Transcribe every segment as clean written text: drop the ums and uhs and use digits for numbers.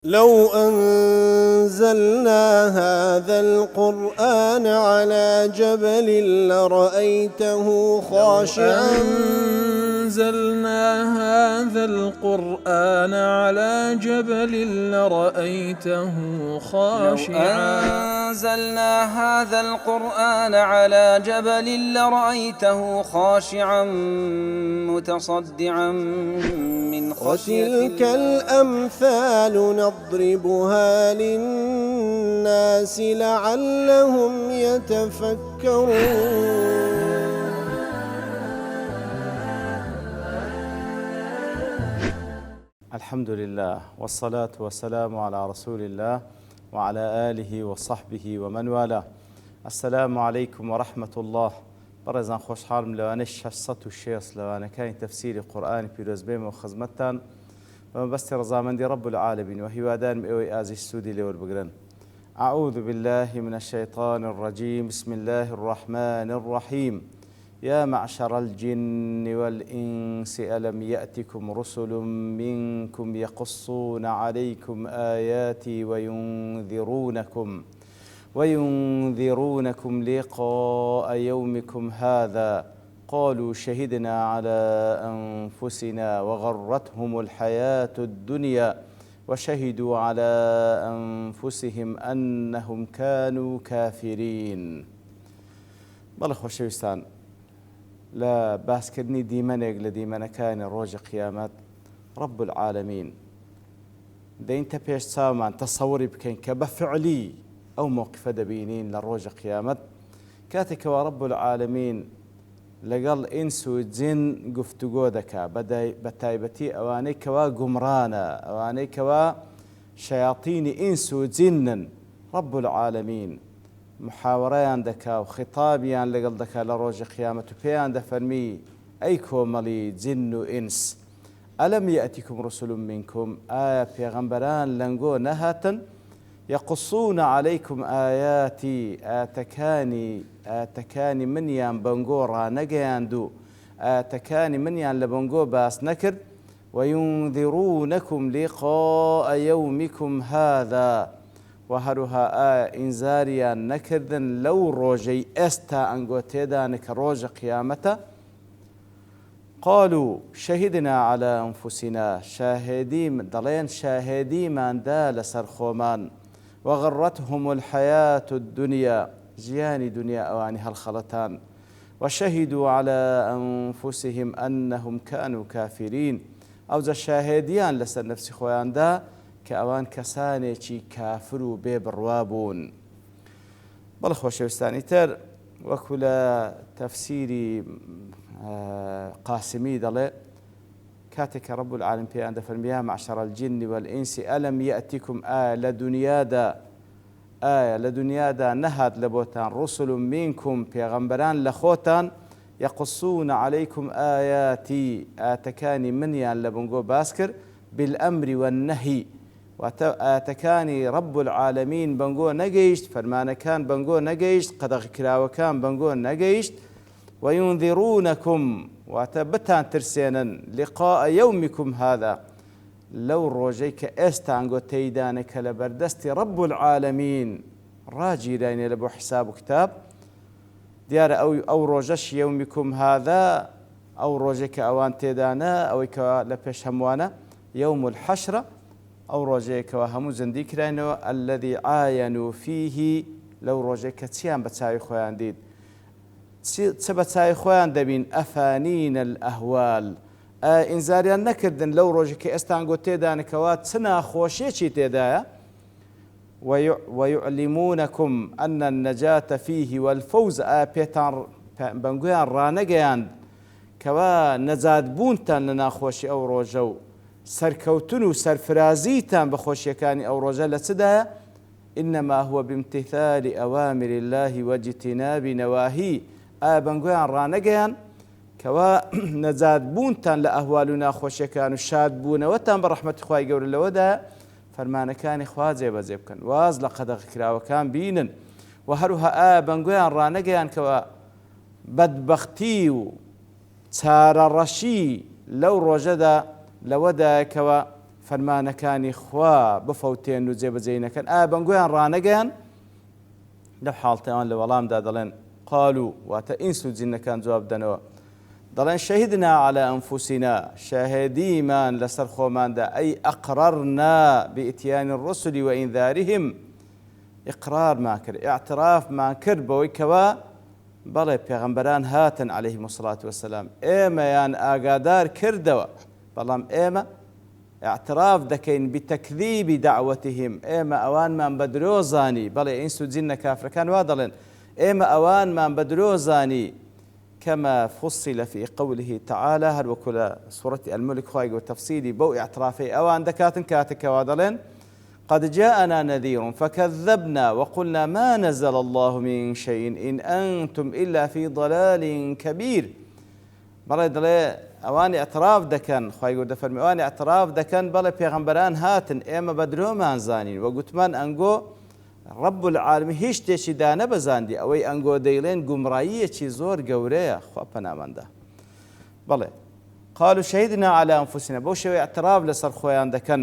لو أنزلنا هذا القرآن على جبل لرأيته خاشعا أنزلنا هذا القرآن على جبل لرأيته خاشعا أنزلنا هذا القرآن على جبل لرأيته خاشعا متصدعا من خشية وتلك الأمثال نضربها للناس لعلهم يتفكرون. الحمد لله والصلاة والسلام على رسول الله وعلى آله وصحبه ومن والاه. السلام عليكم ورحمة الله. برزان خوشحالم لوانه 606 لوانه كاين تفسير قرآن بيروز بيم وخزمتان ومبستي رضامندي رب العالمين وهيوادان بأوي آزي السودي لور بقرن. أعوذ بالله من الشيطان الرجيم. بسم الله الرحمن الرحيم. يا معشر الجن والإنس ألم يأتكم رسل منكم يقصون عليكم آياتي وينذرونكم لقاء يومكم هذا قالوا شهدنا على أنفسنا وغرتهم الحياة الدنيا وشهدوا على أنفسهم أنهم كانوا كافرين. بەڵێ خۆشەویستان، لا باسکردنی دیمەنێک لە دیمەنەکانی ڕۆژی قیامەت رب العالمین دەینتە پێش چاومان تەسەوری بکەین کە بەفعلی ئەو موقفە دەبینین لە ڕۆژی قیامەت کاتێکەوە رب العالمین لەگەڵ ئینس و جین گفتوگۆ دەکا بە تایبەتی ئەوانەی کەوا گومڕانە، ئەوانەی کەوا شەیاطینی ئینس و جینن. رب العالمین محاوەڕەیان دەکا و خیتابیان لەگەڵ دەکا لە ڕۆژی قیامەت و پێیان دەفەرمی ئەی کۆمەڵی جین و ئینس ئەلەم یەئتیکم ڕوسول منکم، ئایا پێغەمبەران لەنگۆ نەهاتن؟ یەقصون عەلەیکم ئایاتی، ئاەتەکانی منیان بەنگۆ ڕانەگەیاند و ئاەتەکانی منیان لە بەنگۆ باس نەکرد. وەیونذیڕونەکم لیقاء یەومیکم هذا، و هەروها ئایا ئینزاریان نەکردن لەو ڕۆژەی ئێستا ئەنگۆ تێدانە کە ڕۆژە قیامەتە؟ قالوا شهدنا على أنفسنا، دەڵێن شاهێدیماندا لەسەر خۆمان. وغرتهم الحياة الدنيا، ژیانی دنیا ئەوانی هەڵخەڵەتان. وشهدوا على أنفسهم أنهم كانوا كافرين، ئەوجە شاهێدیان لەسەر نەفسی خۆیاندا کە ئەوان کەسانێکی کافر و بێبڕوا بوون. بەڵێ خۆشەویستانی تر، وەکو لە تەفسیری قاسمی دەڵێ کاتێک کە رب العالمین پێیان دەفەرمێ یا معشر الجن والئینس ئەلەم یەئتیکم، ئایا لە دنیادا نەهات لە بۆتان ڕوسل منکم، پێغەمبەران لە خۆتان، یەقصون عەلەیکم ئایاتی، ئاەتەکانی منیان لە بنگۆ باس کرد، بالئەمری والنەهی، واتە ئاەتەکانی رب العالمین بەنگۆ نەگەیشت، فەرمانەکان بەنگۆ نەگەیشت، قەدەغیکراوەکان بەنگۆ نەگەیشت. وەیونذیڕونەکم، واتە بتان ترسێنن، لقاء یەومیکم هذا، لەو ڕۆژەی کە ئێستا ئەنگۆ تێیدانە کە لە بەردەستی رب العالمین ڕاگیرانێ لە بۆ حیساب و کتاب. دیارە ئەو ڕۆژەش یەومیکم هذا، ئەو ڕۆژێک کە ئەوان تێدانە، ئەوەی کە لە پێش هەمووانە یەوم الحەشرە، ئەو ڕۆژەیەکەوە هەموو زەندی کراینەوە. الذي عاینوا فیه، لەو ڕۆژێک کە چیان بە چاوی خۆیان دیت، چ بە چاوی خۆیان دەبین؟ ئەفانین الئەهوال، ئینزاریان نەکردن لەو ڕۆژێک کە ئێستا ئەنگۆ تێدانەکەوە چ ناخۆشیەکی تێدایە. ويعلمونكم أن النجاة فيه والفوز، پێتان بەنگویان ڕانەگەیاند کەوا نەجات بوونتان لە ناخۆشی ئەو ڕۆژە و سەرکەوتن و سەرفرازیتان بە خۆشیەکانی ئەو ڕۆژە لە چدایە؟ إنما هو بامتثال أوامر الله واجتناب نواهيه، بەنگویان ڕانەگەیان کەوا نەجات بوونتان لە ئەهوال و ناخۆشیەکان و شاد بوونەوەتان بە ڕەحمەتی خوای گەورە لەوەدا فەرمانەکانی خوا جێبەجێ بکەن، واز لە قەدەغیکراوەکان بینن. و هەروها بەنگویان ڕانەگەیان کەوا بەدبەختی و چارەڕەشی لەو ڕۆژەدا لەوەدایکەوە فەرمانەکانی خوا بفەوتێن و جێبەجێ نەکەن ئایا بەنگۆیان ڕانەگەیان لەو حاڵتەیان لە وەڵامدا دەڵێن قالوا واتە ئینس و جینەکان جواب دەنەوە دەڵێن شەهیدنا على ئەنفوسینا شاهدیمان لەسەر خۆماندا ئەی ئەقرەرنا بئیتیانی الرسل وئینذارهم ئیقرارمان کرد ئاعترافمان کرد بەوەی کەوا بەڵێ پێغەمبەران هاتن عەلەیهیم السەڵات وەسەلام ئێمەیان ئاگادار کردەوە بەڵام ئێمە اعتراف دەکەین بتەکذیبی دعوەتهم ئێمە ئەوانمان بە درۆ زانی بەڵێ ئینس و جینە کافرەکان وا دەڵێن ئێمە ئەوانمان بە درۆ زانی كما فصل في قوله تعالى هل وكل سورة الملك خواهي وتفصيلي بو اعترافي أوان دكاتن كاتك وادلين قد جاءنا نذير فكذبنا وقلنا ما نزل الله من شيء إن أنتم إلا في ضلال كبير بەڵێ دەڵێ ئەوان اعتراف دەکەن خی گەورە فەرمی ئەوان اعتراف دەکەن بەڵێ پێغەمبەران هاتن ئێمە بە درۆمان زانین وە گوتمان ئەنگۆ رب العالمین هیچ شتێکی دا نەبەزاندی ئەوەی ئەنگۆ دەیڵێن گومڕاییەکی زۆر گەورەیە خوا پەنامەندە بەڵێ قالوا شهدنا على أنفسنا بۆ شێوەی اعتراف لەسەر خۆیان دەکەن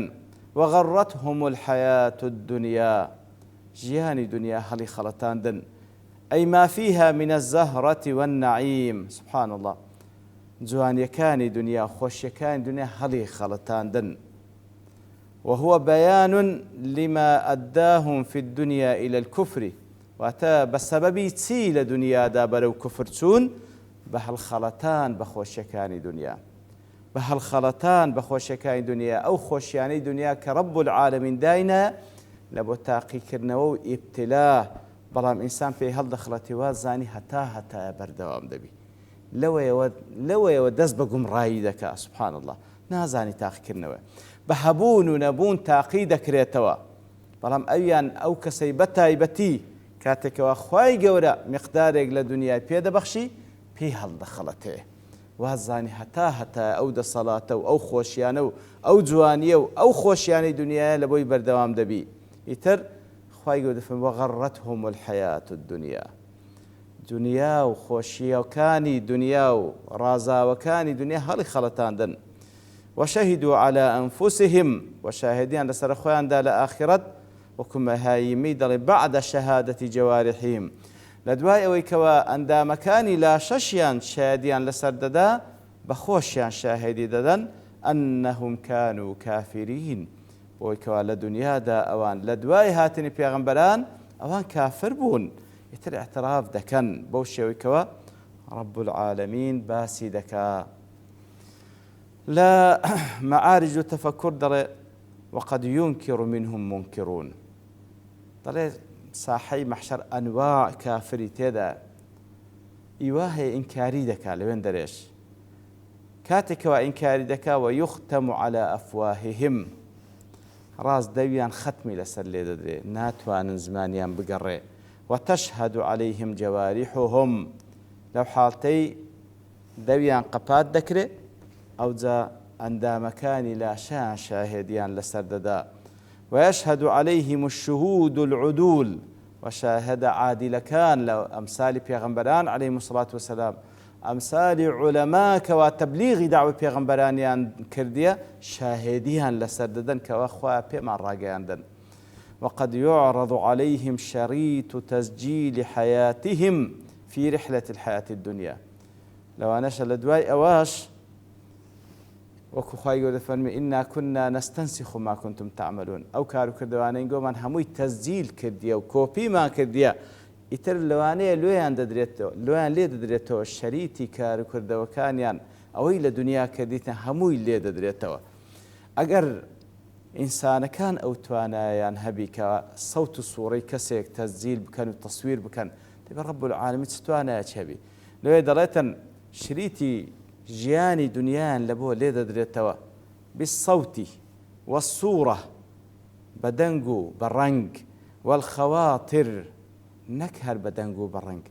وغرتهم الحياة الدنيا ژیانی دنیا هەڵی خەڵەتاندن أي ما فيها من الزهرة والنعيم سبحان الله جوانیەکانی دنیا خۆشیەکانی دنیا هەڵی خەڵەتاندن وهو بيان لما أداهم في الدنيا إلى الكفر واتە بەسەبەبی چی لە دنیادا بەرەو کوفر چوون بە هەڵخەڵەتان بە خۆشیەکانی دنیا بە هەڵخەڵەتان بە خۆشیەکانی دنیا ئەو خۆشیانەی دنیا کە رب العالمین داینە لە بۆ تاقیکردنەوە و ئیبتلا بەڵام ئینسان پێی هەڵدەخڵەتی وا زانی هەتا بەردەوام دەبی لەوەیەوە دەست بە گومڕایی دەکا سبحان الله نازانی تاقیکردنەوە بە هەبوون و نەبوون تاقی دەکرێتەوە بەڵام ئەویان ئەو کەسەی بەتایبەتی کاتێکەوە خوای گەورە میقدارێک لە دنیای پێدەبەخشی پێی هەڵدەخەڵەتێ وازانی هەتا ئەو دەسەڵاتە و ئەو خۆشیانە و ئەو جوانیە و ئەو خۆشیانەی دنیاە لە بۆی بەردەوام دەبی ئیتر خوای گەورە دەفەرمێ وغەڕەتهم الحەیات الدنیا دنیا و خۆشیەکانی دنیا و ڕازاوەکانی دنیا هەڵی خەڵەتاندن وشهدوا على أنفسهم وشاهدين لسر خوان دا لآخرت وكما هايمي دل بعد شهادة جوارحهم لدواء ويكوا أندا مكاني لا ششيان شاهدين لسر ددا بخوشيان شاهدي ددن أنهم كانوا كافرين ويكوا لدنيا دا أوان لدواء هاتني بيغمبران أوان كافر بون يتر اعتراف دكن بوشي ويكوا رب العالمين باسي دكا لا معارج التفكر دل وقد ينكر منهم منكرون دل ساحي محشر أنواع كافري تدا إيواه إنكاري دكا لوين دريش كاتك وإنكاري دكا ويختم على أفواههم راس دويان ختمي لسر ليدري ناتوان زمانيان بقري وتشهد عليهم جوارحهم لو حالتي دويان قبات دكري أو جا عند مكان لا شان شاهديان لسرددا ويشهد عليهم الشهود العدول وشاهد عادل كان لو أمثال بيغمبران عليهم الصلاة والسلام أمثال علماء كوا تبليغ دعوة بيغمبرانيان كردية شاهديان لسرددا كوا خوا بيمان راقياندن وقد يعرض عليهم شريط تسجيل حياتهم في رحلة الحياة الدنيا لو أناش لدواي أواش وەکو خوای گەورە فەرمی ئینا كنا نستنسخ ما كنتم تعملون ئەو کار و کردوانەی گۆمان هەمووی تەسجیل کردیە و کۆپیمان کردیە ئیتر لەوانەیە لێیان لێ دەدرێتەوە شەریتی کار و کردەوەکانیان ئەوەی لە دنیا کردیتە هەمووی لێ دەدرێتەوە ئەگەر ئینسانەکان ئەو توانایان هەبی کە سەوت و سوورەی کەسێک تەسجیل بکەن و تەسویر بکەن دەبێ رب العالمین چ توانایەک هەبی لەوێ دەڵێتن شریتی ژیانی دنیایان لە بۆ لێ دەدرێتەوە بالصوتی والصورة بەدەنگ و بەڕەنگ والخەواتر نەک هەر بەدەنگ و بەڕەنگ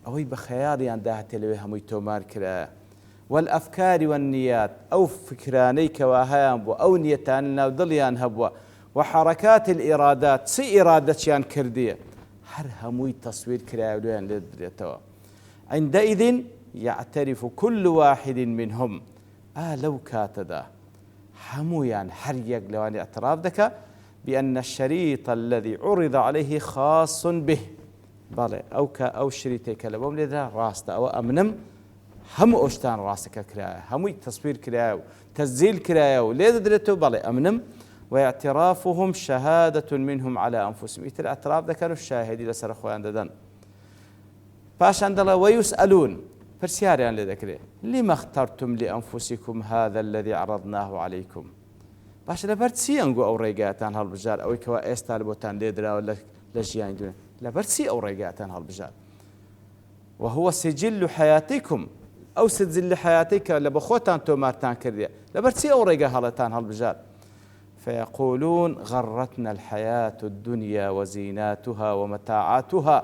ئەوەی بە خەیاڵیان داهاتێ لەوێ هەمووی تۆمار کرایە والأفكار والنيات أو فكراني كواهيان بو أو نيتان ناو دڵیان هەبووە وحركات الإرادات سي إرادتيان كردية هەر هەمووی تەسویر کرایە لێیان لێ دەدرێتەوە عندئذ يعترف كل واحد منهم لو كاتدا همويان هەر لەوانی اعتراف دەکا بأن الشريط الذي عرض عليه خاص به بەڵێ ئەو شریتێکە لە بۆم لێدا ڕاستە ئەوە ئەمنم هەموو ئەوشتان ڕاستەکە کرایە هەمووی تەسویر کرایە و تەسجیل کرایە و لێ دەدرێتەوە بەڵێ ئەمنم واعترافهم شهادة منهم على أنفسهم ئیتر اعتراف دەکەن و شاهدی لەسەر خۆیان دەدەن پاشان دەڵێ ويسألون پرسیاریان لێ دەکرێت لما اخترتم لأنفسكم هذا الذي عرضناه عليكم باش لەبەر چی ئەنگۆ ئەو ڕێگایەتان هەڵبژار ئەوەی کەوا ئێستا لە بۆتان لێدراوە لە ژیانی دوێن لەبەر چی ئەو ڕێگایەتان هەڵبژار وهو سجل حياتكم ئەو سجل حياتێکە لە بە خۆتان تۆمارتان کردێ لەبەر چی ئەو ڕێگە هەڵەتان هەڵبژار فيقولون غرتنا الحياة الدنيا وزيناتها ومتاعاتها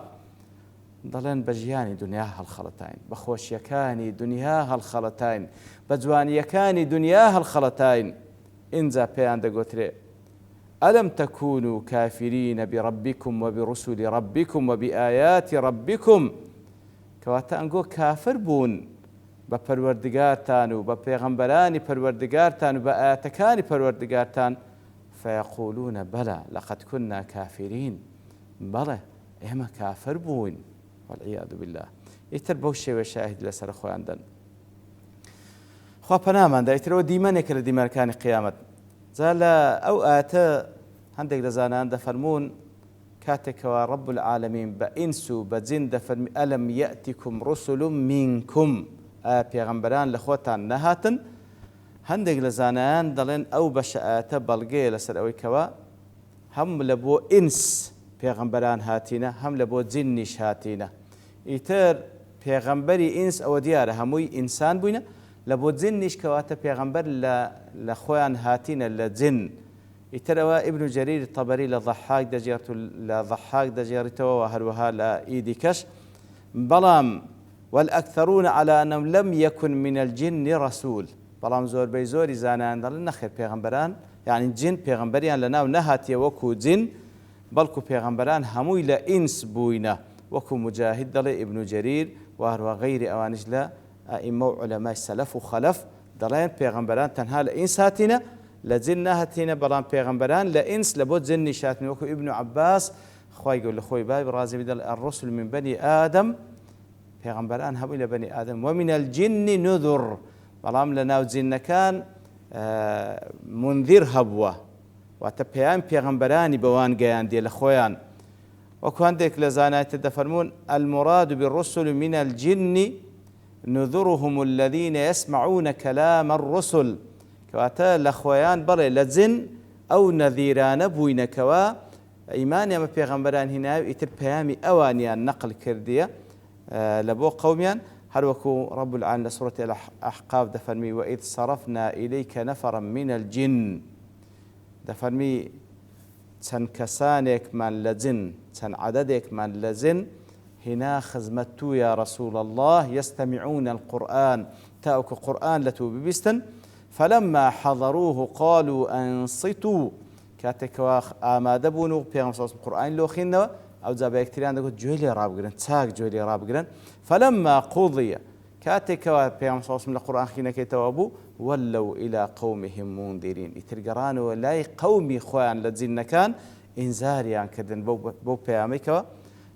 دەڵێن بە ژیانی دنیا هەڵخەڵەتاین بە خۆشیەکانی دنیا هەڵخەڵەتاین بە جوانیەکانی دنیا هەڵخەڵەتاین ئینجا پێیان دەگوترێ ألم تكونوا كافرين بربكم وبرسل ربكم وبآيات ربكم کەواتە ئەنگۆ کافر بوون بە پەروەردگارتان و بە پێغەمبەرانی پەروەردگارتان و بە ئاەتەکانی پەروەردگارتان فيقولون بلى لقد كنا كافرين بەڵێ ئێمە کافر بووین والعياذ بالله ئیتر بەو شێوە شاهد لەسەر خۆیان دەن خوا پەناماندا ئیترەوە دیمەنێکە لە دیمەنەکانی قیامەت جا لە ئەو ئاەتە هەندێک لە زانایان دەفەرمون کاتێکەوە رب العالمین بە ئینس و بە جین دەفەرمی ئەلەم یەئتیکم ڕوسل منکم ئایا پێغەمبەران لە خۆتان نەهاتن هەندێک لە زانایان دەڵێن ئەو بەشە ئاەتە بەڵگەیە لەسەر ئەوەی کەوە هەم لە بۆ ئینس پێغەمبەران هاتینە هەم لە بۆ جینیش هاتینە ئیتر پێغەمبەری ئینس ئەوە دیارە هەمووی ئینسان بووینە لە بۆ جینیش کەواتە پێغەمبەر لە خۆیان هاتینە لە جین ئیترەوە ئیبن جەریر تەبەری لە ضەحاک دەجێڕێت و لە ضەحاک دەجێڕێتەوە و هەروەها لە ئیدی کەش بەڵام والأكثرون على أنهم لم يكن من الجن رسول بەڵام زۆربەی زۆری زانایان دەڵێن نەخێر پێغەمبەران یعنی جین پێغەمبەریان لەناو نەهاتیە وەکو جین بەڵکو پێغەمبەران هەمووی لە ئینس بووینە وەکو مجاهید دەڵێ ئیبن جەریر و هەروە غەیری ئەوانش لە ئائیمە و عولەمای سەلەف و خەلەف دەڵێن پێغەمبەران تەنها لە ئینس هاتینە لە جین نەهاتینە بەڵام پێغەمبەران لە ئینس لە بۆ جن نیشاتنی وەکو ئیبن عەباس خوای گەور لە خۆی بای ڕازی بدڵ الرسل من بني آدم پێغەمبەران هەمووی لە بني آدم ومن الجن نذر بەڵام لە ناو جینەکان منذر هەبووە واتە پێیان پێغەمبەرانی بەوان گەیاندێ لە خۆیان وەکو هەندێک لە زانایتر دەفەرمون المراد بالرسل من الجن نذرهم الذين يسمعون كلام الرسل کەواتە لە خۆیان بەڵێ لە جن ئەو نەذیرانە بووینەکەوە ئیمانی ئەمە پێغەمبەران هیناوی ئیتر پەیامی ئەوانیان نەقل کردیە لە بۆ قەومیان هەروەکو رب العالمین لە سورەتی الأحقاف دەفەرمی وإذ صرفنا إليك نفرا من الجن دەفەرمی چەند کەسانێکمان لە جن چەند عەدەدێکمان لە جن هنا خزمەت تو یا رسول الله يستمعون القرآن تاوك قرآن لتو ببستن فلما حضروه قالوا أنصتوا كاتكوا آمادە بوون و پێغەمبەر قورئان لۆخینەوە ئەو جا بە یەکتریان دەگوت گوێ لێ ڕابگرن چاک گوێ لێ ڕابگرن فلما قضي کاتێکەوە پێغەمبەر لە قورئان خینەکەیتەوە بوو ولوا إلى قومهم منذرين ئیتر گەڕانەوە لای قەومی خۆیان لە جینەکان ئینزاریان کردن بەو پەیامێکەوە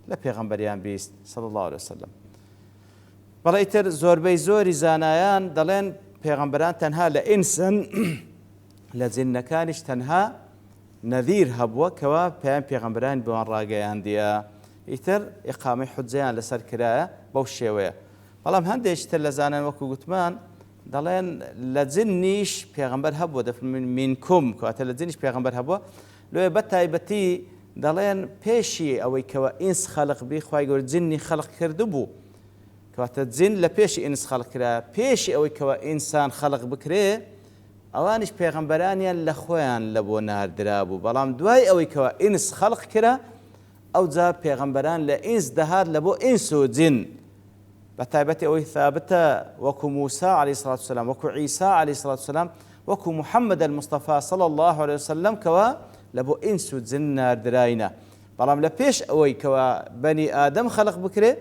لە پێغەمبەریان بیست صلی الله عليه وسلم بەڵێ ئیتر زۆربەی زۆری زانایان دەڵێن پێغەمبەران تەنها لە ئینسن لە جینەکانیش تەنها نەذیر هەبووە کەوا پێیان پێغەمبەران بۆیان ڕاگەیاندیە ئیتر ئیقامەی حوجەیان لەسەر کرایە بەو شێوەیە بەڵام هەندێکتر لە زانایان وەکو گوتمان دەڵێن لە جنیش پێغەمبەر هەبووە دەفەرمێن منکم کەواتە لە جنیش پێغەمبەر هەبووە لێ بەتایبەتی دەڵێن پێشی ئەوەی کەوە ئینس خەلق بی خوای گەورە جنی خەلق کردبوو کەواتە جن لە پێشی ئینس خەلق کرا پێشی ئەوەی کەوە ئینسان خەلق بکرێ ئەوانش پێغەمبەرانیان لە خۆیان لە بۆ ناردرا بوو بەڵام دوای ئەوەی کەوە ئینس خەلق کرا ئەو جا پێغەمبەران لە ئینس دەهات لە بۆ ئینس و جن بەتایبەتی ئەوەی ثابتە وەکو موسى عليه الصلاة والسلام وەکو عیسا عليه الصلاة والسلام وەکو محەممەد المصطفى صلى الله عليه وسلم کەوە لە بۆ ئینس و جن ناردراینە بەڵام لە پێش ئەوەی کەوە بەنی ئادەم خەلق بکرێ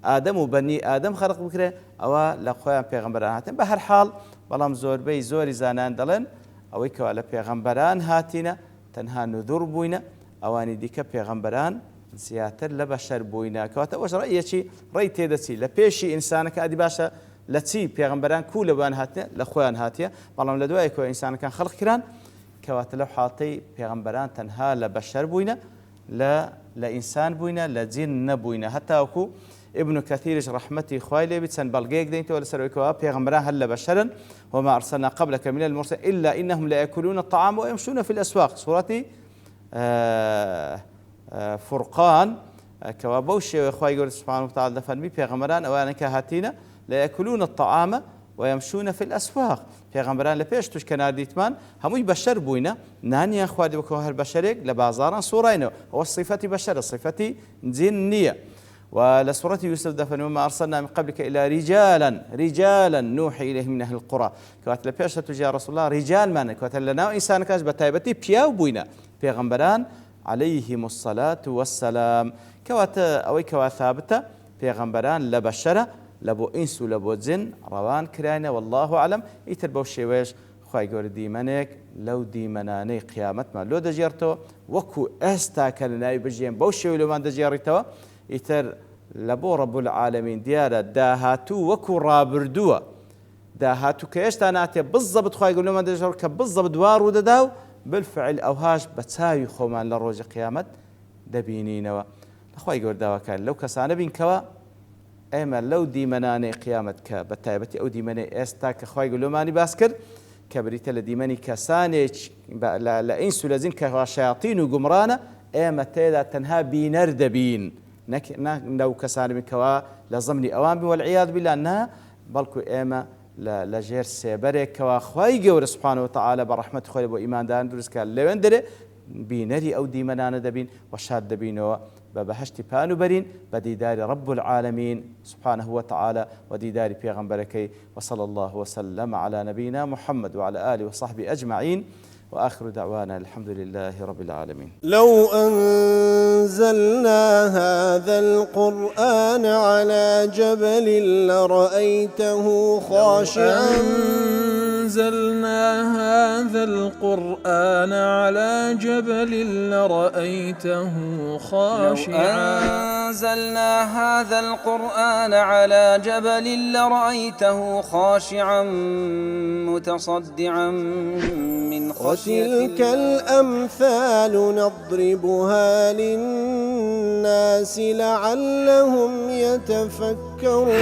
ئادەم و بەنی ئادەم خەلق بکرێ ئەوە لە خۆیان پێغەمبەران هاتن بە هەر حاڵ بەڵام زۆربەی زۆری زانان دەڵێن ئەوەی کەوا لە پێغەمبەران هاتینە تەنها نذور بووینە ئەوانی دیکە پێغەمبەران زیاتر لە بەشەر بووینە کەواتە ئەوەش ڕێیەکی ڕێی تێدەچی لە پێشی ئینسانەکە ئەدی باشە لە چی پێغەمبەران کوو لەوان هاتنە لە خۆیان هاتیە بەڵام لە دوایە کۆ ئینسانەکان خەڵق کران کەواتە لەو حاڵەتەی پێغەمبەران تەنها لە بەشەر بووینە لە ئینسان بووینە لە جین نەبووینە هەتاوەکو ابن كثيرش رحمتي خوای لێ بچەند بەڵگەیەک دەینەوە لەسەرەوەیکەوە پێغەمبەران هەر لە بەشەرن وما أرسلنا قبلك من المرسلين إلا إنهم ليأكلون الطعام ويمشون في الأسواق سورة فرقان کەوا بەو شێوەیە خوای گەورە سوبحانه وتعالى دەفەرمی پێغەمبەران ئەوانە کە هاتینە ليأكلون الطعام ويمشون في الأسواق پێغەمبەران لە پێش توش کە نردیتمان هەمووی بەشەر بووینە نانیان خواردی وەکو هەر بەشەرێک لە بازاڕان سوڕاینەوە ئەوە صفەتی بەشەرە صفەتی جین نییە ولە سورەتی یوسف دەفەرمێ وما أرسلنا من قبلك إلا رجالا نوحي إليهم من أهل القرى کەواتە لە پێش توجا رسول الله رجالمانە کەواتە لەناو ئینسانەکەش بە تایبەتی پیاو بووینە پێغەمبەران عليهم الصلاة والسلام کەواتە ئەوەی کەوا ثابتە پێغەمبەران لە بەشەرە لە بۆ ئینس و لە بۆ جن ڕەوان کراینە والله أعلم ئیتر بەو شێوەیەش خوای گەورە دیمەنێک لەو دیمەنانەی قیامەتمان لۆ دەژێڕێتەوە وەکو ئێستا کە لە ناوی بژێن بەو شێوەی لۆمان دەژێڕێتەوە ئیتر لە بۆ ڕەب العالەمین دیارە داهاتوو وەکو ڕابردووە داهاتوو کە هێشتا ناتێ بزەبت خوای گەورە لۆمان دەژێڕێت کە بزەبت وا ڕوودەدا و بالفعل ئەوهاش بە چاوی خۆمان لە ڕۆژی قیامەت دەبینینەوە لەخوای گەورە داواکار لەو کەسانە بین کەوە ئێمە لەو دیمەنانەی قیامەت کە بە تایبەتی ئەو دیمەنەی ئێستا کە خوای گەورە لۆمانی باس کرد کە بریتە لە دیمەنی کەسانێک لە ئینس و لە جین کە شایاطین و گومڕانە ئێمە تێدا تەنها بینەر دەبین نەو کەسانی بین کەوا لە زەمنی ئەوان بین والعیاذ بالله نا بەڵکو ئێمە لە ژێر سێبەرێکەوە خوای گەورە سوبحانه وتعالى بە ڕەحمەتی خۆی بۆ ئیمانداران دروستکات لەوێن دەرێ بینەری ئەو دیمەنانە دەبین و شاد دەبینەوە بە بەهەشتی پان و بەرین بە دیداری رب العالمین سبحانه وتعالى وديدار پیغمبركي وصلى الله وسلم على نبينا محمد وعلى آله وصحبه أجمعين وآخر دعوانا الحمد لله رب العالمين. لو أنزلنا هذا القرآن على جبل لرأيته خاشعا أنزلنا هذا القرآن على جبل لرأيته خاشعا أنزلنا هذا القرآن على جبل لرأيته خاشعا متصدعا من خشية وتلك الأمثال نضربها للناس لعلهم يتفكرون